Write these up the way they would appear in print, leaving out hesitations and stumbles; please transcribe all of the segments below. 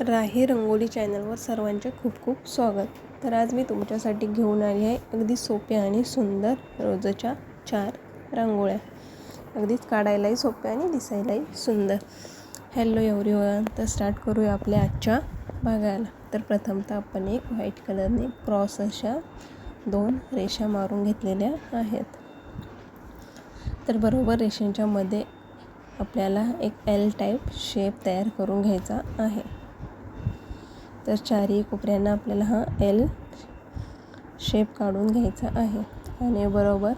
राही रंगोली चॅनलवर सर्वांचे खूप खूप स्वागत. तर आज मी तुमच्यासाठी घेऊन आली आहे अगदी सोप्या आणि सुंदर रोजच्या 4 रांगोळ्या. अगदीच काढायलाही सोप्या आणि दिसायलाही सुंदर. Hello everyone. तर स्टार्ट करूया आपल्या आजच्या भागाला. तर प्रथमतः आपण एक व्हाईट कलरने क्रॉस अशा 2 रेषा मारून घेतलेल्या आहेत. तर बरोबर रेषांच्या मध्ये आपल्याला एक एल टाईप शेप तयार करून घ्यायचा आहे. तर चारही कोपऱ्यांना आपल्याला हा एल शेप काढून घ्यायचा आहे आणि बरोबर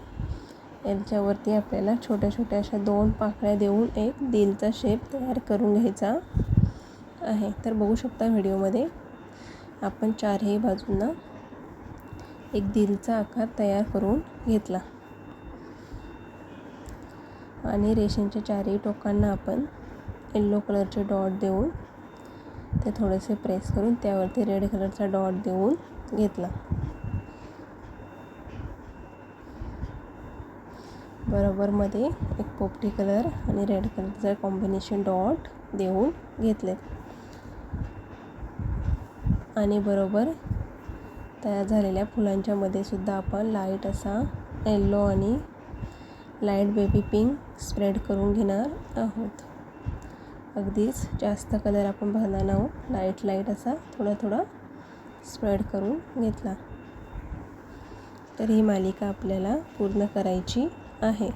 एलच्या वरती आपल्याला छोट्या छोट्या अशा 2 पाकळ्या देऊन एक दिलचा शेप तयार करून घ्यायचा आहे. तर बघू शकता व्हिडिओमध्ये आपण चारही बाजूंना एक दिलचा आकार तयार करून घेतला आणि रेषेच्या चारही टोकांना आपण येलो कलरचे डॉट देऊन ते थोडेसे प्रेस करून त्यावरती रेड कलरचा डॉट देऊन घेतला. बरोबर मध्ये एक पोपटी कलर आणि रेड कलरचा कॉम्बिनेशन डॉट देऊन घेतले आणि बरोबर तयार झालेल्या फुलांच्या मध्ये सुद्धा आपण लाईट असा येलो आणि लाईट बेबी पिंक स्प्रेड करून घेणार आहोत. अगदीच जास्त कलर आपण भरणार नाही, लाईट असा थोडा थोडा स्प्रेड करून घेतला. तर ही मालिका आपल्याला पूर्ण करायची आहे.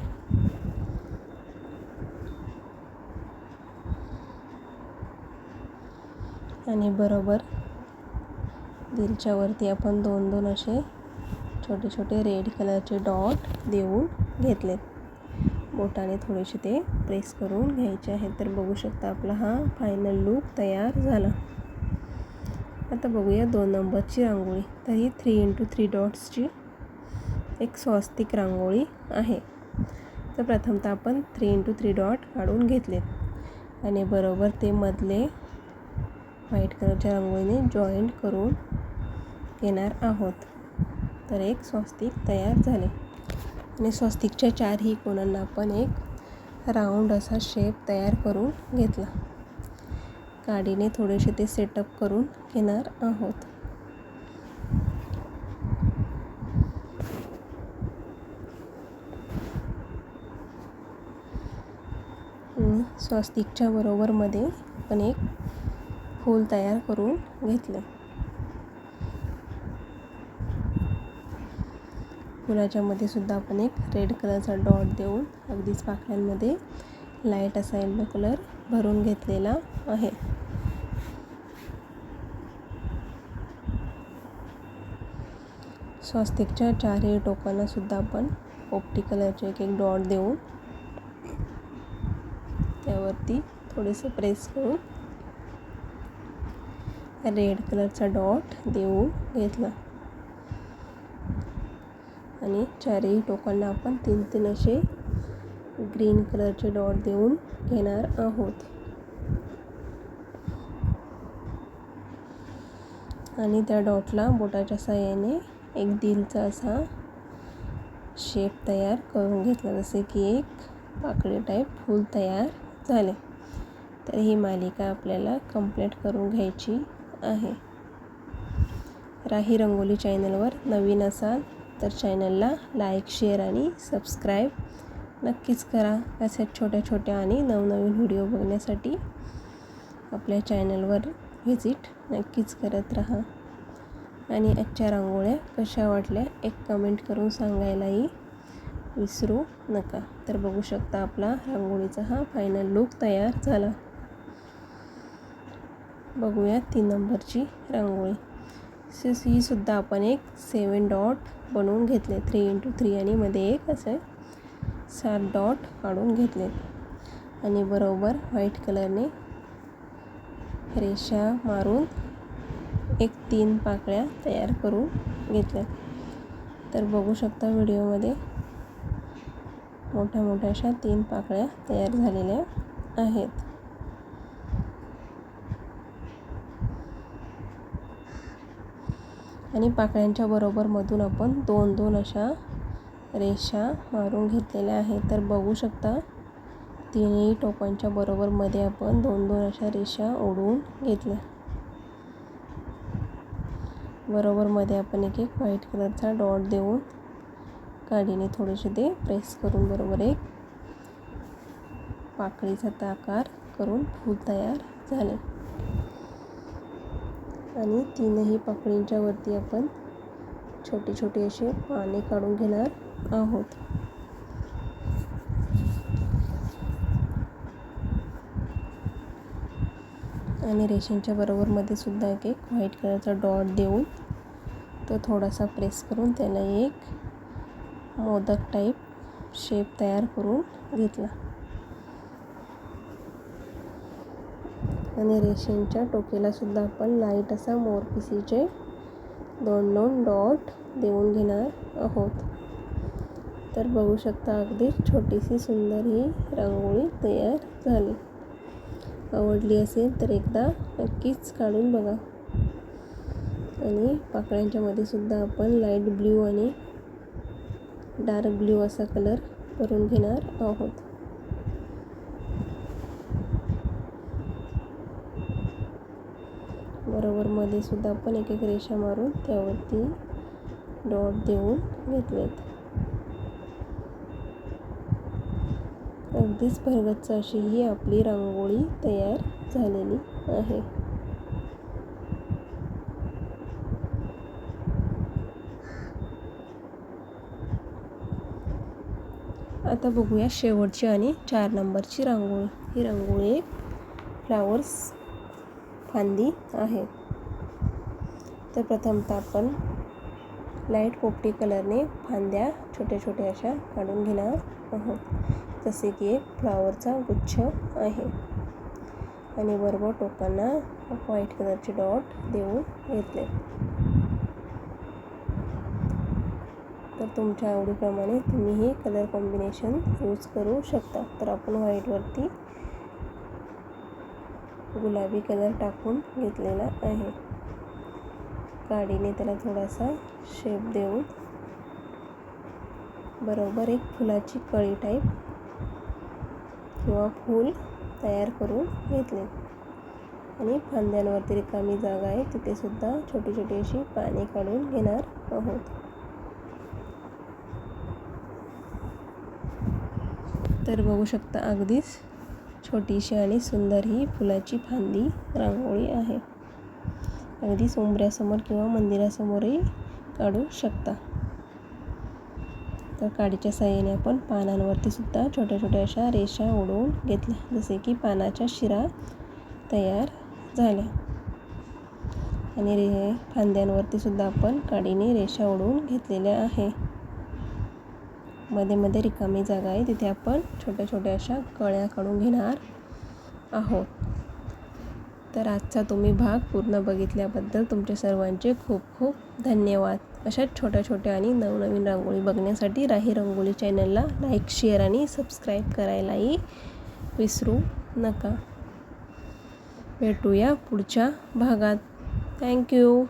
आणि बरोबर दिलच्या वरती आपण 2-2 असे छोटे छोटे रेड कलरचे डॉट देऊन घेतलेत. बोटाने थोडेसे ते प्रेस करून घ्यायचे आहे. तर बघू शकता आपला हा फायनल लूक तयार झाला. आता बघूया 2 नंबरची रांगोळी. तर ही 3x3 डॉट्सची एक स्वस्तिक रांगोळी आहे. तर प्रथमतः आपण 3x3 डॉट काढून घेतलेत आणि बरोबर ते मधले व्हाईट कलरच्या रांगोळीने जॉईंट करून घेणार आहोत. तर एक स्वस्तिक तयार झाले आणि स्वस्तिकच्या चारही कोणांना आपण एक राऊंड असा शेप तयार करून घेतला. काडीने थोडेसे ते सेटअप करून घेणार आहोत. स्वस्तिकच्या बरोबर मध्ये आपण एक फूल तयार करून घेतले. फुलाच्या मध्ये सुद्धा आपण एक रेड कलरचा डॉट देऊन अगदीच पाकळ्यांमध्ये लाईट असा येलो कलर भरून घेतलेला आहे. स्वस्तिकच्या चारही टोकांना सुद्धा आपण पोपटी कलरचे एक डॉट देऊन त्यावरती थोडेसे प्रेस करून रेड कलरचा डॉट देऊन घेतला आणि चारही टोकांना आपण 3-3 असे ग्रीन कलरचे डॉट देऊन घेणार आहोत. आणि त्या डॉटला बोटाच्या साहाय्याने एक दिलचा असा शेप तयार करून घेतला, जसे की एक पाकळी टाईप फूल तयार झाले. तर ही मालिका आपल्याला कंप्लीट करून घ्यायची आहे. राही रंगोली चॅनलवर नवीन असाल तर चॅनलला लाईक, शेअर आणि सबस्क्राईब नक्कीच करा. अशाच छोट्या छोट्या आणि नवनवीन व्हिडिओ बघण्यासाठी आपल्या चॅनलवर व्हिजिट नक्कीच करत राहा. आणि आजच्या रांगोळ्या कशा वाटल्या एक कमेंट करून सांगायलाही विसरू नका. तर बघू शकता आपला रांगोळीचा हा फायनल लूक तयार झाला. बघूया 3 नंबरची रांगोळी. ही सुद्धा आपण एक 7 डॉट बनवून घेतले. 3x3 आणि मध्ये एक असे 7 डॉट काढून घेतले आणि बरोबर व्हाईट कलरने रेषा मारून एक 3 पाकळ्या तयार करून घेतल्या. तर बघू शकता व्हिडिओमध्ये मोठ्या मोठ्या अशा 3 पाकळ्या तयार झालेल्या आहेत. आणि पाकळ्यांच्या बरोबर मधून आपण 2-2 अशा रेषा मारून घेतलेल्या आहेत. तर बघू शकता तिन्ही टोकांच्या बरोबर मध्ये आपण 2-2 अशा रेषा ओढून घेतल्या. बरोबर मध्ये आपण एक व्हाईट कलरचा डॉट देऊन काडीने थोडेसे ते प्रेस करून बरोबर एक पाकळीचा आकार करून फूल तयार झाले. आणि तीनही पाकळींच्या वरती आपण छोटे छोटे असे पाने काढून घेणार आहोत. आणि रेषेंच्या बरोबर मध्ये सुद्धा एक व्हाईट कलरचा डॉट देऊन तो थोडासा प्रेस करून त्याला एक मोदक टाईप शेप तयार करून घेतला. आणि रेषेंच्या टोकेला सुद्धा आपण लाईट असा मोरपिसीचे 2-2 डॉट देऊन घेणार आहोत. तर बघू शकता अगदी छोटीशी सुंदर ही रांगोळी तयार झाली. आवडली असेल तर एकदा नक्कीच काढून बघा. आणि पाकळ्यांच्या मध्ये सुद्धा आपण लाईट ब्ल्यू आणि डार्क ब्ल्यू असा कलर करून घेणार आहोत. बरोबर मध्ये सुद्धा आपण एक एक रेषा मारून त्यावरती डॉट देऊन घेतलेत. अगदीच भरगच्च अशी ही आपली रांगोळी तयार झालेली आहे. आता बघूया शेवटची आणि 4 नंबरची रांगोळी. ही रांगोळी एक फ्लावर्स फांदी आहे. तर प्रथमतः आपण लाईट पोपटी कलरने फांद्या छोट्या छोट्या अशा काढून घेणार आहोत. जसे की एक फ्लावरचा गुच्छ आहे. आणि बरोबर टोकांना व्हाईट कलरचे डॉट देऊन घेतले. तर तुमच्या आवडीप्रमाणे तुम्ही हे कलर कॉम्बिनेशन यूज करू शकता. तर आपण व्हाईटवरती गुलाबी कलर टाकून घेतलेला आहे. काडीने त्याला थोडासा शेप देऊन बरोबर एक फुलाची कळी टाईप किंवा फूल तयार करून घेतले. आणि फांद्यांवरती रिकामी जागा आहे तिथे सुद्धा छोटी छोटी अशी पाने काढून घेणार आहोत. तर बघू शकता अगदीच छोटीशी आणि सुंदर ही फुलाची फांदी रांगोळी आहे. अगदी उंबऱ्यासमोर किंवा मंदिरासमोरही काढू शकता. तर काडीच्या साहाय्याने आपण पानांवरती सुद्धा छोट्या छोट्या अशा रेषा ओढून घेतल्या. जसे की पानाच्या शिरा तयार झाल्या. आणि फांद्यांवरती सुद्धा आपण काडीने रेषा ओढून घेतलेल्या आहे. मध्ये मध्ये रिकामी जागा आहे तिथे आपण छोट्या छोट्या अशा कळ्या काढून घेणार आहोत. तर आजचा तुम्ही भाग पूर्ण बघितल्याबद्दल तुमच्या सर्वांचे खूप खूप धन्यवाद. अशाच छोट्या छोट्या आणि नवनवीन रांगोळी बघण्यासाठी राही रंगोली चॅनलला लाईक, शेअर आणि सबस्क्राईब करायलाही विसरू नका. भेटूया पुढच्या भागात. थँक्यू.